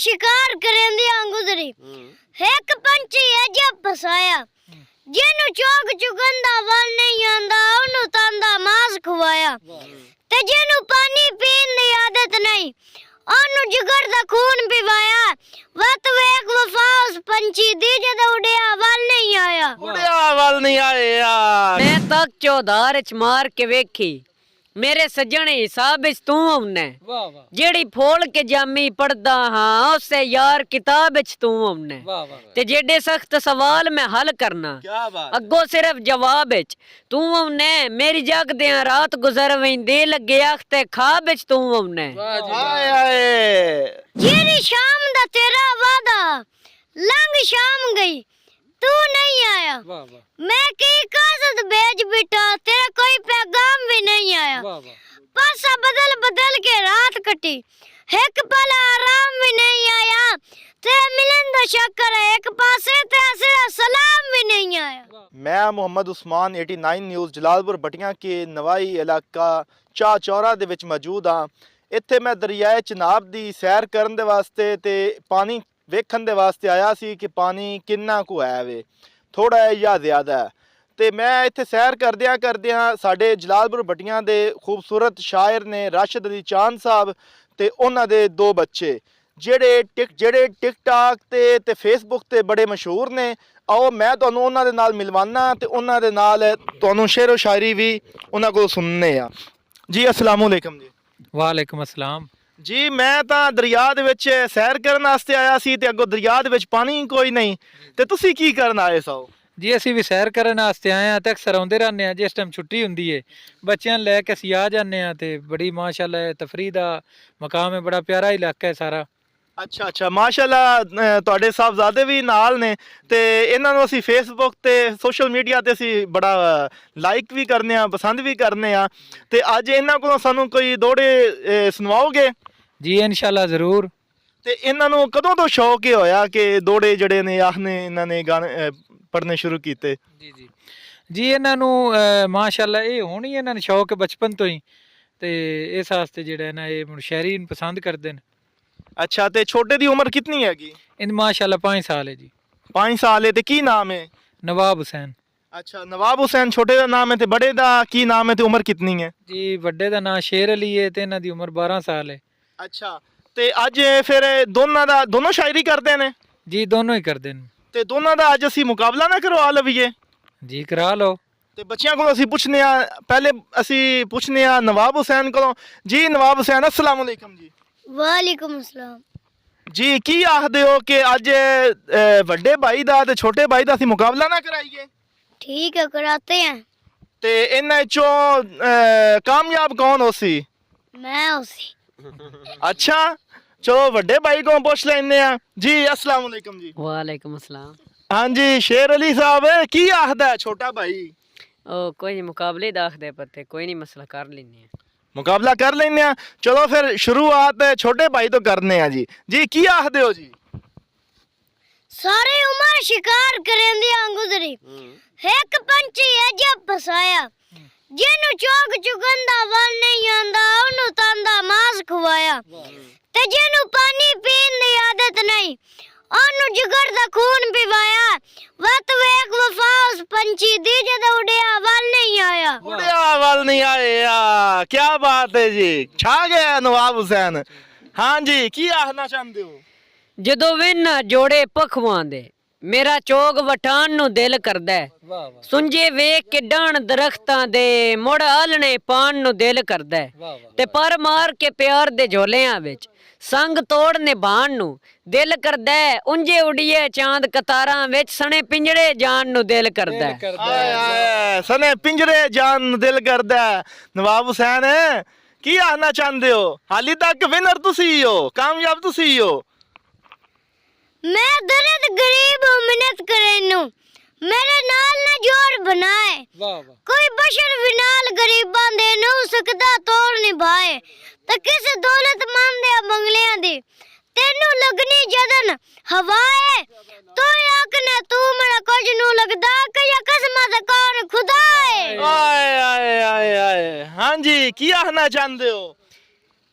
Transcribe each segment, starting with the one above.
शिकार करेंदियां गुजरी एक पंछी है जब फसाया जिन्नू चौक चुगंदा वल नहीं आंदा ओनू तांदा मांस खवाया ते जिन्नू पानी पीन दी आदत नहीं ओनू जिगर दा खून पिवाया वत वेख वफा उस पंछी दी जद उड़िया वल नहीं आया मैं तक चौधार च मार के वेखी मेरे सजने हिसाब च तू औने जेड़ी फोड़ के जामी पढ़दा हाँ उससे यार किताब च तू औने ते जेडे सख्त सवाल मैं हल करना अगो सिर्फ जवाब च तू औने मेरी जागदे रात गुजर वेंदी लगे अखते खाब च तू औने जेरी शाम दा तेरा वादा लंघ शाम गई तू नहीं आया मैं की कागज भेज बिटा तेरा कोई पैगाम भी नहीं आया पासा बदल बदल के रात कटी एक पल आराम भी नहीं आया तेरा मिलन दा शक्कर है एक पासे तेरा सलाम भी नहीं आया। मैं मोहम्मद उस्मान 89 न्यूज़ जलालपुर बटियां के नवाई इलाका चाह चौरा दे विच मौजूद हाँ। इत्थे मैं दरियाए चनाब दी सैर करन दे वास्ते ते पानी वेखण दे वास्ते आया सी कि पानी किन्ना कुछ है वे थोड़ा है या ज़्यादा है ते मैं इत्थे सैर करदियां साडे जलालपुर बटियां दे खूबसूरत शायर ने राशिद अली चांद साहब ते उन्हां दे दो बच्चे जेड़े टिकटॉक ते फेसबुक ते बड़े मशहूर ने। आओ मैं तुहानूं उन्हां दे नाल मिलवाना ते उन्हां दे नाल तुहानूं शेरो शायरी भी उन्हां कोल सुनने आ जी। अस्सलाम वालेकुम जी। वालेकुम अस्सलाम जी मैं तां दरिया दे विच सैर करन वास्ते आया सी ते अगों दरिया दे विच पानी कोई नहीं ते तुसीं की करन आए सो? जी असीं भी सैर करन वास्ते आए हैं ते अक्सर आउंदे रहने हैं जिस टाइम छुट्टी हुंदी है बच्चों लैके असीं आ जाने हैं ते बड़ी माशाअल्लाह तफरीह दा मकाम है बड़ा प्यारा इलाका है सारा। अच्छा माशाअल्लाह तुहाडे साहबजादे भी नाल ने ते इन्हां नूं असीं फेसबुक ते सोशल मीडिया ते असीं बड़ा लाइक भी करने आ पसंद भी करने आ ते अज इन्हां कोलों सानूं कोई दोड़े सुनवाओगे? जी इंशाअल्लाह ज़रूर। ते इन्हां नूं कदों तो शौक ये होया कि दोड़े जड़े ने आखने इन्हां ने गाने पढ़ने शुरू कीते? जी इन्हां नूं माशाअल्लाह ये हुण ही इन्हां नूं शौक बचपन तो ही ते इस वास्ते जेड़ा है ना ये हुण शायरी पसंद करदे न। अच्छा ते छोटे दी उम्र कितनी हैगी? इन माशाअल्लाह 5 साल है जी। 5 साल है ते की नाम है? नवाब हुसैन। अच्छा नवाब हुसैन छोटे दा नाम है ते बड़े दा की नाम है ते उम्र कितनी है? जी बड़े दा नाम शेर अली है ते इन्हां दी उम्र 12 साल है। अच्छा ते अज फिर दोनों शायरी करते ने? जी दोनों ही करते हैं। ते दोनों दा अज असी मुकाबला ना करवा लवीए? जी करा लो। ते बच्चियां कोलों असी पुछने आ पहले असी पुछने आ नवाब हुसैन कोलों। जी नवाब हुसैन अस्सलाम वालेकुम जी। वालेकुम अस्सलाम जी की आखदे हो कि अज वड्डे भाई दा ते छोटे भाई दा असी मुकाबला ना कराइए? ठीक है कराते हैं। ते इन्हां चों कामयाब कौन होसी? मैं होसी। अच्छा चलो वड्डे भाई को पुछ लेने आ। जी अस्सलाम वालेकुम जी। वालेकुम अस्सलाम। हाँ जी शेर अली साहब की आखदा है छोटा भाई? ओ कोई नहीं मुकाबले दाखदे पत्ते कोई नहीं मसला कर लेने हैं। मुकाबला कर लेने आ। चलो फिर शुरुआत छोटे भाई तो करने आ जी। जी की आखदे हो जी? सारी उम्र शिकार करेंदियां गुजरी एक पंछी है जब फसाया जिन्नू चौक चुगंदा वल नहीं आंदा ओनू तांदा मांस खवाया ते जिन्नू पानी पीन दी आदत नहीं ओनू जिगर दा खून पिवाया वत वेख वफा उस पंछी दी जद उड़िया वल नहीं आया। उड़िया वल नहीं आया क्या बात है जी छा गया नवाब हुसैन। हाँ जी की आखना चाहते हो? ਜਦੋਂ ਵੇਨਾ ਜੋੜੇ ਪਖਵਾਂ ਦੇ ਮੇਰਾ ਚੋਗ ਵਟਾਨ ਨੂੰ ਦਿਲ ਕਰਦਾ ਸੁੰਝੇ ਵੇਖ ਕੇ ਡਾਣ ਦਰਖਤਾਂ ਦੇ ਮੁੜ ਆਲਣੇ ਪਾਣ ਨੂੰ ਦਿਲ ਕਰਦਾ ਤੇ ਪਰ ਮਾਰ ਕੇ ਪਿਆਰ ਦੇ ਝੋਲਿਆਂ ਵਿੱਚ ਸੰਗ ਤੋੜ ਨਿਭਾਣ ਨੂੰ ਦਿਲ ਕਰਦਾ ਉਂਝੇ ਉਡੀਏ ਚਾਂਦ ਕਤਾਰਾਂ ਵਿੱਚ ਸਣੇ ਪਿੰਜੜੇ ਜਾਣ ਨੂੰ ਦਿਲ ਕਰਦਾ ਆਏ ਸਣੇ ਪਿੰਜੜੇ ਜਾਣ ਨੂੰ ਦਿਲ ਕਰਦਾ। ਨਵਾਬ ਹੁਸੈਨ ਕੀ ਆਖਣਾ ਚਾਹੁੰਦੇ ਹੋ? ਹਾਲੀ ਤੱਕ ਵਿਨਰ ਤੁਸੀਂ ਹੋ ਕਾਮਯਾਬ ਤੁਸੀਂ ਹੋ। मैं दर्द गरीब हूँ मिन्नत करे नू मेरे नाल ना जोड़ बनाए कोई बशर भी नाल गरीबां दे नू सकदा तोड़ निभाए ते किस दौलतमंद दे बंगलियां दी तेनू लगनी जदन हवाए तो आखने तू मेरा कुछ नू लगदा कि या किस्मत कौन खुदा है। आए हाँ जी की आखना चाहते हो?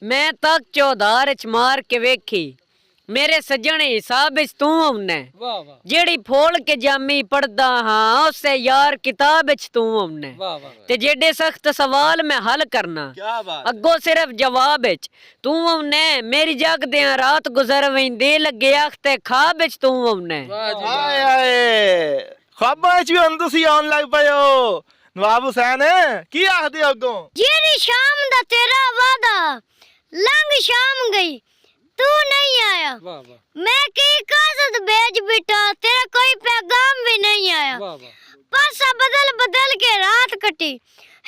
मैं तक चौधार च मार के वेखी ਮੇਰੇ ਸੱਜਣ ਹਿਸਾਬ ਵਿੱਚ ਤੂੰ ਆਉਣਾ ਵਾਹ ਵਾਹ ਜਿਹੜੀ ਫੋਲ ਕੇ ਜਾਮੀ ਪੜਦਾ ਹਾਂ ਉਸੇ ਯਾਰ ਕਿਤਾਬ ਵਿੱਚ ਤੂੰ ਆਉਣਾ ਵਾਹ ਵਾਹ ਤੇ ਜਿਹੜੇ ਸਖਤ ਸਵਾਲ ਮੈਂ ਹੱਲ ਕਰਨਾ ਕੀ ਬਾਤ ਅੱਗੋਂ ਸਿਰਫ ਜਵਾਬ ਵਿੱਚ ਤੂੰ ਆਉਣਾ ਮੇਰੀ ਜਗਦਿਆਂ ਰਾਤ ਗੁਜ਼ਰ ਵੈਂਦੀ ਲੱਗੇ ਅੱਖ ਤੇ ਖਾਬ ਵਿੱਚ ਤੂੰ ਆਉਣਾ ਵਾਹ ਜੀ ਆਏ ਆਏ ਖਾਬਾਂ 'ਚ ਵੀ ਹੁਣ ਤੁਸੀਂ ਆਉਣ ਲੱਗ ਪਏ ਹੋ ਨਵਾਬ ਹੁਸੈਨ ਕੀ ਆਖਦੇ ਹੋ ਅੱਗੋਂ ਜਿਹੜੀ ਸ਼ਾਮ ਦਾ ਤੇਰਾ ਵਾਦਾ ਲੰਘ ਸ਼ਾਮ ਗਈ तू नहीं आया वाह वाह मैं की कागज भेज बिटा तेरा कोई पैगाम भी नहीं आया वाह वाह पासा बदल बदल के रात कटी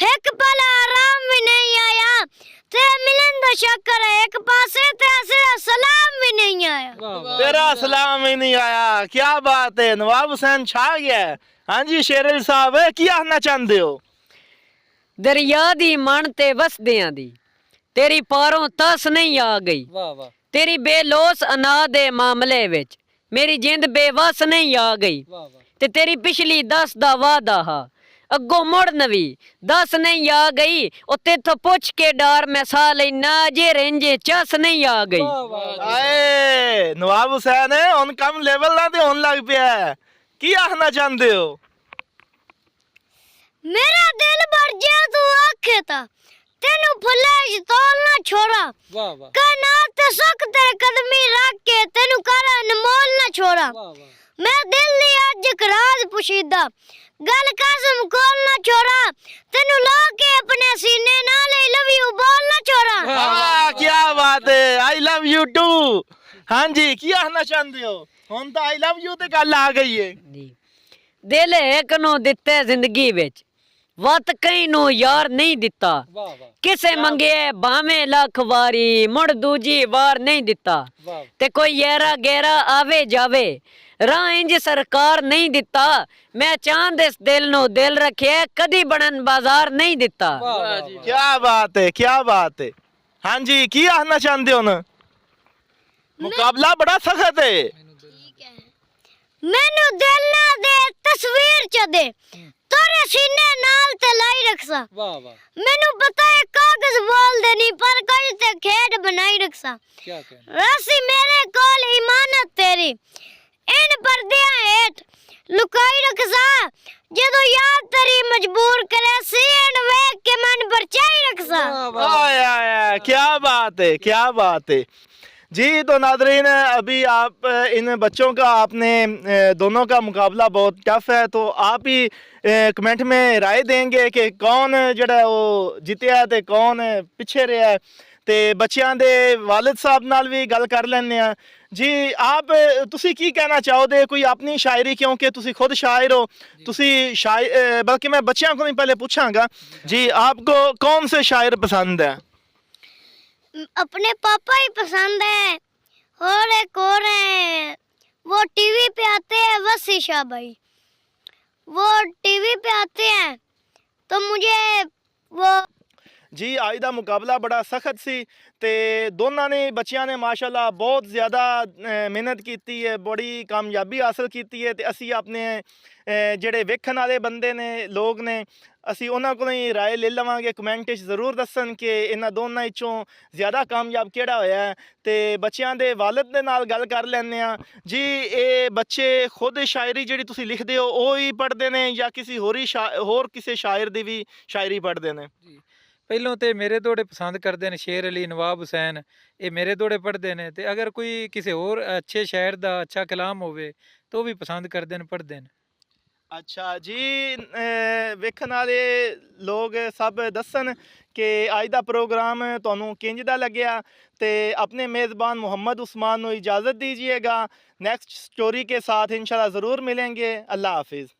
एक पल आराम भी नहीं आया तेरा मिलन दा शक्कर है एक पासे तेरा सलाम भी नहीं आया वाह वाह तेरा सलाम ही नहीं आया क्या बात है नवाब हुसैन छा गया हाँ जी शेर अली साहब की आखना चाहते हो ਦਰਿਆ ਦੀ ਮਣ ਤੇ ਵਸਦਿਆਂ ਦੀ ਤੇਰੀ ਪਾਰੋਂ ਤਸ ਨਹੀਂ ਆ ਗਈ वाह वाह ਤੇਰੀ ਬੇਲੋਸ ਅਨਾ ਦੇ ਮਾਮਲੇ ਵਿੱਚ ਮੇਰੀ ਜਿੰਦ ਬੇਵਸ ਨਹੀਂ ਆ ਗਈ वाह वाह ਤੇ ਤੇਰੀ ਪਿਛਲੀ 10 ਦਾ ਵਾਦਾ ਹਾ ਅੱਗੋਂ ਮੁੜ ਨਵੀ 10 ਨਹੀਂ ਆ ਗਈ ਉਹ ਤੇਥੋਂ ਪੁੱਛ ਕੇ ਡਾਰ ਮੈਂ ਸਾਹ ਲੈਣਾ ਜੇ ਰੇਂਜੇ ਚਸ ਨਹੀਂ ਆ ਗਈ वाह वाह ਆਏ ਨਵਾਬ ਹੁਸੈਨ ਹੁਣ ਕੰਮ ਲੈਵਲ ਨਾਲ ਤੇ ਹੋਣ ਲੱਗ ਪਿਆ ਹੈ। ਕੀ ਆਖਣਾ ਚਾਹੁੰਦੇ ਹੋ मेरा दिल भर जे तू आखे ता तेनू फुले तोल ना छोड़ा वाह वाह कायनात ते सुख तेरे कदमी रख के तेनू कर अनमोल ना छोड़ा वाह वाह मैं दिल दी अज एक राज पुशीदा गल कसम खोल ना छोड़ा तेनू ला के अपने सीने नाल आई लव यू बोल ना छोड़ा वाह क्या बात है आई लव यू टू हाँ जी की आखना चाहते हो ਹੁਣ ਤਾਂ आई लव यू ਤੇ ਗੱਲ ਆ ਗਈ ਹੈ ਜੀ ਦਿਲ ਇੱਕ ਨੂੰ ਦਿੱਤੇ ਜ਼ਿੰਦਗੀ ਵਿੱਚ ਵਤ ਕਈ ਨੂੰ ਯਾਰ ਨਹੀਂ ਦਿੱਤਾ वाह वाह ਕਿਸੇ ਮੰਗੇ ਭਾਵੇਂ ਲੱਖ ਵਾਰੀ ਮੁੜ ਦੂਜੀ ਵਾਰ ਨਹੀਂ ਦਿੱਤਾ वाह ਤੇ ਕੋਈ ਯਾਰਾ ਗੈਰਾ ਆਵੇ ਜਾਵੇ ਰਾਹ ਇੰਜ ਸਰਕਾਰ ਨਹੀਂ ਦਿੱਤਾ ਮੈਂ ਚਾਂਦ ਇਸ ਦਿਲ ਨੂੰ ਦਿਲ ਰੱਖਿਆ ਕਦੀ ਬਣਨ ਬਾਜ਼ਾਰ ਨਹੀਂ ਦਿੱਤਾ वाह जी क्या बात है क्या बात है हाँ जी की आखना चाहते हो ना मुकाबला बड़ा सख्त है मैनू दिल ना दे तस्वीर च दे तोरे सीने नाल ते लाई रखसा वाह वाह मैनू पता है कागज बोल देनी पर कुछ ते खेड बनाई रखसा क्या कहना रासी मेरे कोल इमानत तेरी इन पर्दियां हेठ लुकाई रखसा जदों याद तेरी मजबूर करे सीन वेख के मन परचाई रखसा आय आय आय, क्या बात है जी तो नादरीन अभी आप इन बच्चों का आपने दोनों का मुकाबला बहुत टफ है तो आप ही कमेंट में राय देंगे कि कौन जड़ा वो जितया ते कौन पिछे रहा है ਤੇ ਬੱਚਿਆਂ ਦੇ ਵਾਲਿਦ ਸਾਹਿਬ ਨਾਲ ਵੀ ਗੱਲ ਕਰ ਲੈਂਦੇ ਆ ਜੀ ਆਪ ਤੁਸੀਂ ਕੀ ਕਹਿਣਾ ਚਾਹੋਗੇ ਕੋਈ ਆਪਣੀ ਸ਼ਾਇਰੀ ਕਿਉਂਕਿ ਤੁਸੀਂ ਖੁਦ ਸ਼ਾਇਰ ਹੋ ਤੁਸੀਂ ਬਲਕਿ ਮੈਂ ਬੱਚਿਆਂ ਕੋਲੋਂ ਹੀ ਪਹਿਲੇ ਪੁੱਛਾਂਗਾ जी आपको कौन से शायर पसंद है अपने पापा ही पसंद है और एक और है वो टीवी पे आते हैं वसी शाह भाई वो टीवी पे आते हैं तो मुझे वो ਜੀ ਅੱਜ ਦਾ ਮੁਕਾਬਲਾ ਬੜਾ ਸਖਤ ਸੀ ਤੇ ਦੋਨਾਂ ਨੇ ਬੱਚਿਆਂ ਨੇ ਮਾਸ਼ਾਅੱਲਾ ਬਹੁਤ ਜ਼ਿਆਦਾ ਮਿਹਨਤ ਕੀਤੀ ਹੈ ਬੜੀ ਕਾਮਯਾਬੀ ਹਾਸਲ ਕੀਤੀ ਹੈ ਤੇ ਅਸੀਂ ਆਪਣੇ ਜਿਹੜੇ ਵੇਖਣ ਵਾਲੇ ਬੰਦੇ ਨੇ ਲੋਕ ਨੇ ਅਸੀਂ ਉਹਨਾਂ ਕੋਲੋਂ ਹੀ ਰਾਏ ਲੈ ਲਵਾਂਗੇ ਕਮੈਂਟ ਵਿੱਚ ਜ਼ਰੂਰ ਦੱਸਣ ਕਿ ਇਹਨਾਂ ਦੋਨਾਂ ਵਿੱਚੋਂ ਜ਼ਿਆਦਾ ਕਾਮਯਾਬ ਕਿਹੜਾ ਹੋਇਆ ਹੈ ਤੇ ਬੱਚਿਆਂ ਦੇ ਵਾਲਿਦ ਦੇ ਨਾਲ ਗੱਲ ਕਰ ਲੈਂਦੇ ਆ ਜੀ ਇਹ ਬੱਚੇ ਖੁਦ ਸ਼ਾਇਰੀ ਜਿਹੜੀ ਤੁਸੀਂ ਲਿਖਦੇ ਹੋ ਉਹ ਹੀ ਪੜ੍ਹਦੇ ਨੇ ਜਾਂ ਕਿਸੇ ਹੋਰ ਕਿਸੇ ਸ਼ਾਇਰ ਦੀ ਵੀ ਸ਼ਾਇਰੀ ਪੜ੍ਹਦੇ ਨੇ ਪਹਿਲੋਂ ਤੇ ਮੇਰੇ ਦੋੜੇ ਪਸੰਦ ਕਰਦੇ ਨੇ ਸ਼ੇਰ ਅਲੀ ਨਵਾਬ ਹੁਸੈਨ ਇਹ ਮੇਰੇ ਦੋੜੇ ਪੜ੍ਹਦੇ ਨੇ ਤੇ ਅਗਰ ਕੋਈ ਕਿਸੇ ਹੋਰ ਅੱਛੇ ਸ਼ਾਇਰ ਦਾ ਅੱਛਾ ਕਲਾਮ ਹੋਵੇ ਤਾਂ ਉਹ ਵੀ ਪਸੰਦ ਕਰਦੇ ਨੇ ਪੜ੍ਹਦੇ ਨੇ ਅੱਛਾ ਜੀ ਵੇਖਣ ਵਾਲੇ ਲੋਕ ਸਭ ਦੱਸਣ ਕਿ ਅੱਜ ਦਾ ਪ੍ਰੋਗਰਾਮ ਤੁਹਾਨੂੰ ਕਿੰਜ ਦਾ ਲੱਗਿਆ ਤੇ ਆਪਣੇ मेज़बान मोहम्मद उस्मान को इजाज़त दीजिएगा नेक्स्ट स्टोरी के साथ इंशाल्लाह ज़रूर मिलेंगे अल्लाह हाफिज़